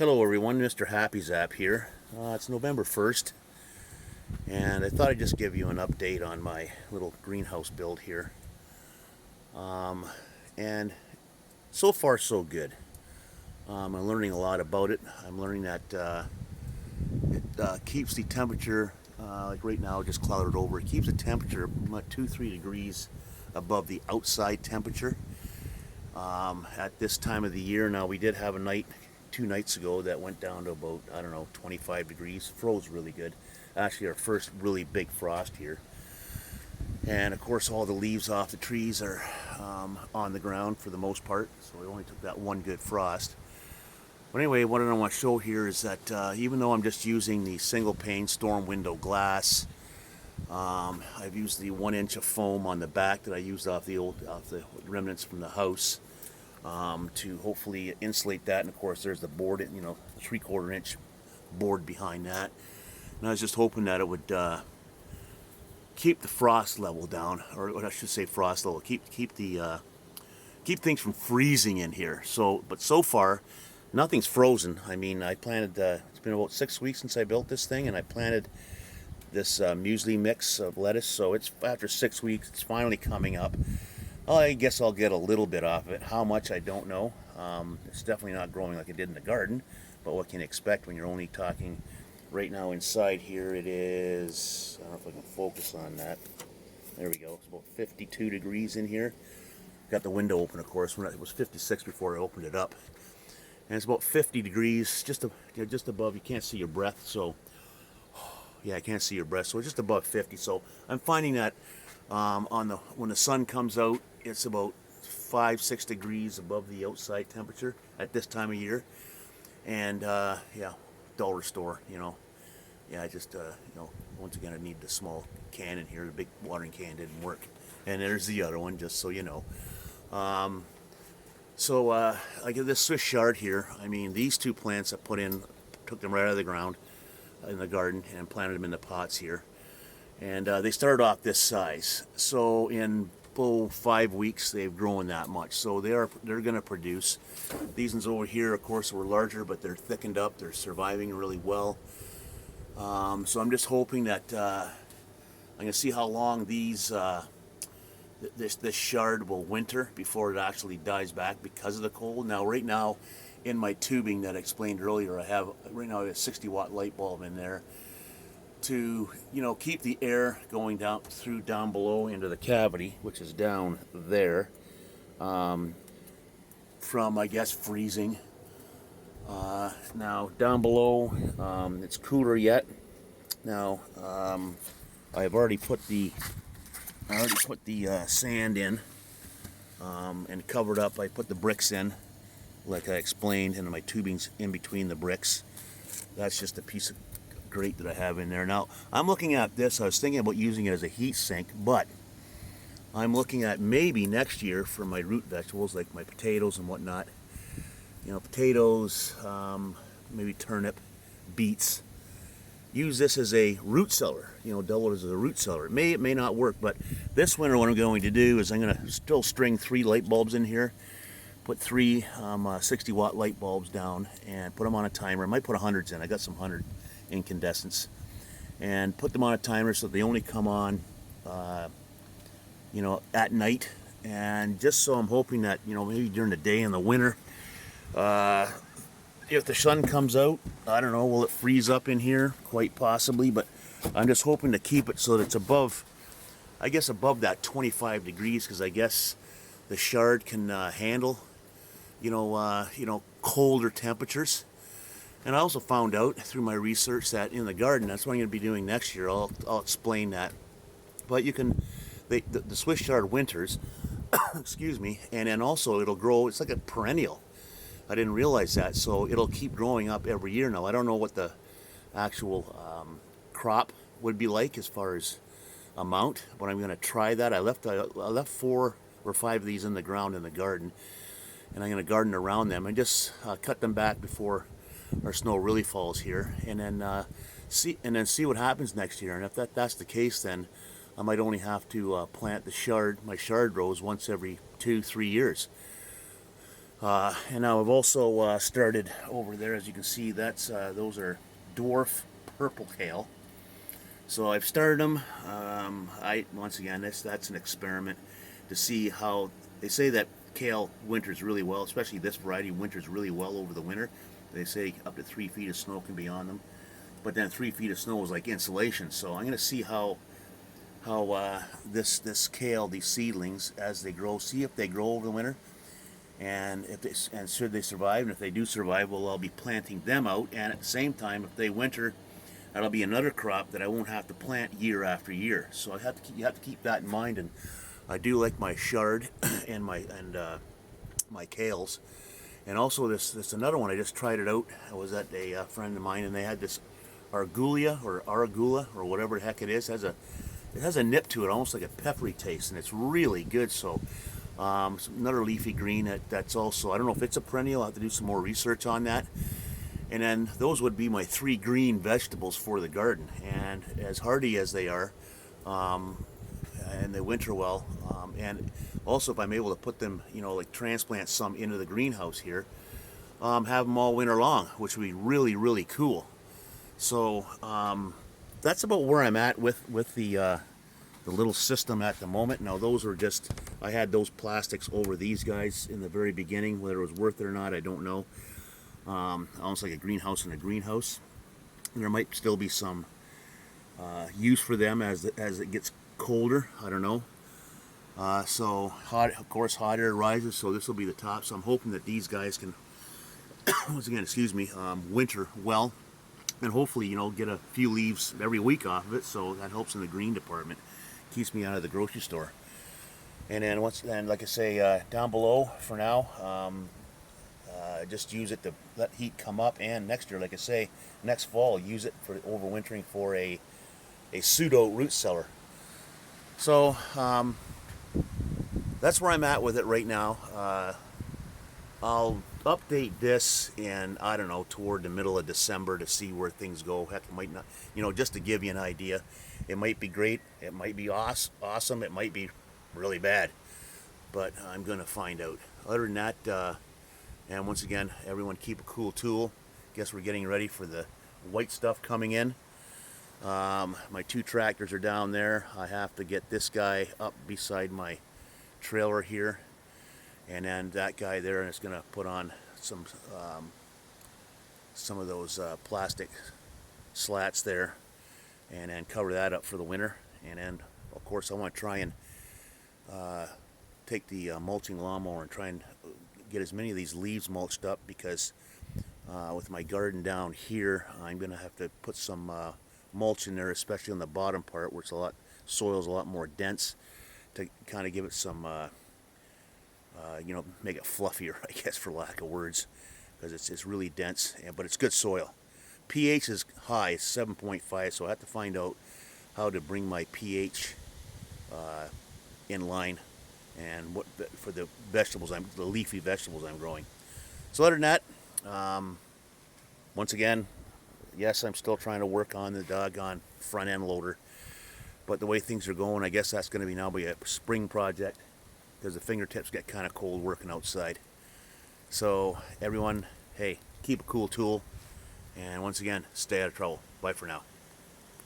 Hello everyone, Mr. Happy Zap here. It's November 1st, and I thought I'd just give you an update on my little greenhouse build here. And so far so good. I'm learning a lot about it. I'm learning that it keeps the temperature, like right now just clouded over, it keeps the temperature about 2-3 degrees above the outside temperature. At this time of the year, now we did have a night 2 nights ago that went down to about, I don't know, 25 degrees. Froze really good. Actually, our first really big frost here. And of course, all the leaves off the trees are on the ground for the most part, so we only took that one good frost. But anyway, what I want to show here is that even though I'm just using the single pane storm window glass, I've used the 1 inch of foam on the back that I used off the remnants from the house to hopefully insulate that. And of course, there's the board, the 3/4 inch board behind that. And I was just hoping that it would keep the frost level down, or I should say frost level, keep things from freezing in here. But so far, nothing's frozen. I mean, I planted. It's been about 6 weeks since I built this thing, and I planted this muesli mix of lettuce. So it's after 6 weeks, it's finally coming up. I guess I'll get a little bit off of it. How much, I don't know. It's definitely not growing like it did in the garden, but what can you expect when you're only talking right now inside here? It is, I don't know if I can focus on that. There we go. It's about 52 degrees in here. Got the window open, of course. It was 56 before I opened it up. And it's about 50 degrees, just above. You can't see your breath, so yeah, I can't see your breath. So it's just above 50. So I'm finding that when the sun comes out, it's about 5-6 degrees above the outside temperature at this time of year. And yeah, dollar store, yeah, I just once again I need the small can in here. The big watering can didn't work, and there's the other one, just so you know. Like this Swiss chard here, I mean, these two plants I put in, took them right out of the ground in the garden and planted them in the pots here. And they started off this size. So in 5 weeks, they've grown that much. So they're going to produce. These ones over here, of course, were larger, but they're thickened up. They're surviving really well. So I'm just hoping that I'm going to see how long this chard will winter before it actually dies back because of the cold. Now, right now, in my tubing that I explained earlier, I have a 60-watt light bulb in there to keep the air going down below into the cavity, which is down there, from, I guess, freezing. Now down below, it's cooler yet. Now I've already put the sand in and covered up. I put the bricks in, like I explained, and my tubing's in between the bricks. That's just a piece of grate that I have in there. Now I'm looking at this. I was thinking about using it as a heat sink, but I'm looking at maybe next year for my root vegetables like my potatoes and whatnot. Potatoes, maybe turnip, beets. Use this as a root cellar. Double it as a root cellar. It may not work, but this winter what I'm going to do is I'm going to still string 3 light bulbs in here. Put 3 60-watt light bulbs down and put them on a timer. I might put 100s in. I got some 100 incandescents, and put them on a timer so they only come on at night. And just so I'm hoping that maybe during the day in the winter, if the sun comes out, I don't know, will it freeze up in here? Quite possibly, but I'm just hoping to keep it so that it's above that 25 degrees, because I guess the chard can handle colder temperatures. And I also found out through my research that in the garden, that's what I'm going to be doing next year. I'll explain that. But the Swiss chard winters, excuse me, and then also it'll grow. It's like a perennial. I didn't realize that, so it'll keep growing up every year. Now I don't know what the actual crop would be like as far as amount, but I'm going to try that. I left 4 or 5 of these in the ground in the garden, and I'm going to garden around them and just cut them back before our snow really falls here, and then see what happens next year. And if that's the case, then I might only have to plant my chard rows once every 2-3 years. And now I've also started over there, as you can see, that's those are dwarf purple kale. So I've started them. Once again, that's an experiment to see how they say that kale winters really well, especially this variety winters really well over the winter. They say up to 3 feet of snow can be on them, but then 3 feet of snow is like insulation. So I'm going to see how this kale, these seedlings, as they grow, see if they grow over the winter, and if they, and should they survive, and if they do survive, well, I'll be planting them out, and at the same time, if they winter, that'll be another crop that I won't have to plant year after year. So you have to keep that in mind. And I do like my chard and my kales, and also this another one. I just tried it out. I was at a friend of mine, and they had this argula or whatever the heck it is. It has a nip to it, almost like a peppery taste, and it's really good. So another leafy green that's also, I don't know if it's a perennial. I'll have to do some more research on that. And then those would be my 3 green vegetables for the garden. And as hardy as they are, and they winter well, and also if I'm able to put them, like transplant some into the greenhouse here, have them all winter long, which would be really, really cool. So that's about where I'm at with the little system at the moment. Now those are just, I had those plastics over these guys in the very beginning. Whether it was worth it or not, I don't know. Almost like a greenhouse in a greenhouse. And there might still be some use for them as it gets colder. I don't know. So hot, of course, hot air rises, so this will be the top. So I'm hoping that these guys can, once again, excuse me, winter well, and hopefully, get a few leaves every week off of it. So that helps in the green department, keeps me out of the grocery store. And then like I say, down below for now. Just use it to let heat come up, and next year, like I say, next fall, use it for overwintering for a pseudo root cellar. So that's where I'm at with it right now. I'll update this in, I don't know, toward the middle of December to see where things go. Heck, it might not, just to give you an idea. It might be great, it might be awesome, it might be really bad, but I'm going to find out. Other than that, and once again, everyone keep a cool tool. Guess we're getting ready for the white stuff coming in. My 2 tractors are down there. I have to get this guy up beside my trailer here, and then that guy there is going to put on some of those plastic slats there, and then cover that up for the winter. And then, of course, I want to try and take the mulching lawnmower and try and get as many of these leaves mulched up, because with my garden down here, I'm going to have to put some mulch in there, especially on the bottom part where soil's a lot more dense, to kind of give it some, make it fluffier, I guess, for lack of words, because it's really dense, but it's good soil. pH is high, it's 7.5, so I have to find out how to bring my pH in line, and what for the leafy vegetables I'm growing. So other than that, once again, yes, I'm still trying to work on the doggone front end loader, but the way things are going, I guess that's going to be now a spring project, because the fingertips get kind of cold working outside. So everyone, hey, keep a cool tool, and once again, stay out of trouble. Bye for now.